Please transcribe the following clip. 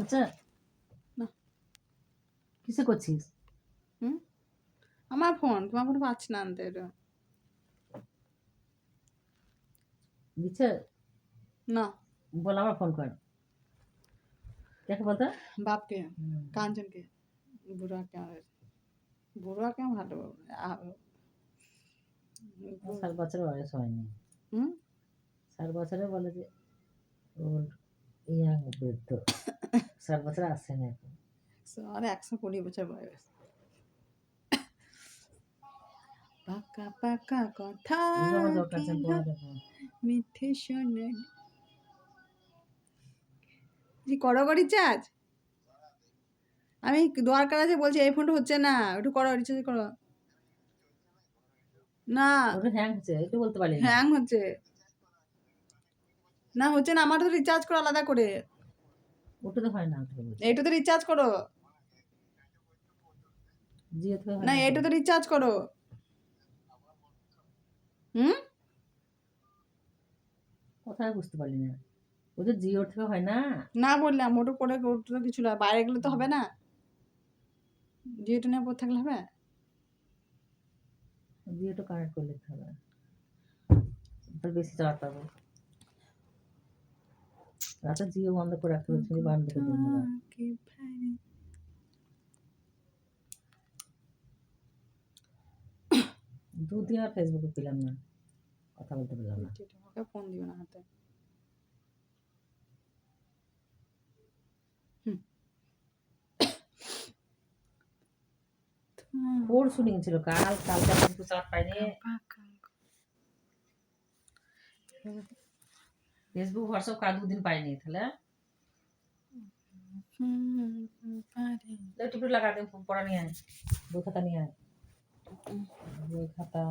আচ্ছা না। কিসে করছিস? হুম আমার ফোন তোমার ফোন পাচ্ছি না আনতে এটা দিচ্ছে না বল আমার ফোন কর। কাকে বলতো? বাপকে কাঞ্চনকে বুড়াকে বুড়াকে ভালো 7 বছরের বয়স হয়নি। হুম 7 বছরে বলে যে ওর ইয়াং বৃদ্ধ 7 বছর আসছে না এখন। আর 120 বছর বয়স পাকা পাকা কথা আমার দরকার আছে ছিল বড় দেখো। মিথ্যে শোনে জি করো রিচার্জ আমি দরকার আছে বলছি এই ফোনটা হচ্ছে না একটু করো রিচার্জ করো না ওটা হ্যাং হচ্ছে একটু বলতে পারলি না। হ্যাং হচ্ছে না হচ্ছে না আমার তো রিচার্জ করো আলাদা করে ওটা তো হয় না ওটা বলছি। এইটাতে রিচার্জ করো জিও থেকে হয় না না তো। এইটাতে রিচার্জ করো হুম কথাই বুঝতে পারলি না। ওদের জিও থেকে হয় না। না বললাম ওটা করে ওটা তো কিছু না বাইরে গেলে তো হবে না জিওটা নিয়ে পড়ে থাকলে হবে জিওটা কানেক্ট করলে হবে। তাহলে বেশি চালাতে পারবো। রাতে জিও বন্ধ করে রাখতে বলছি বন্ধ করে দেবো না। দুদিন আর ফেসবুকে পেলাম না, কথা বলতে পেলাম না। ওকে ফোন দিও না হাতে পরশু নিয়েছিল কালকে ফেসবুক চালাতে পাইনি। ফেসবুক হোয়াটসঅ্যাপ কাল 2 দিন পাইনি তাহলে টিপে লাগা দে পড়া নিয়ে আয় বই খাতা নিয়ে আয় বই খাতা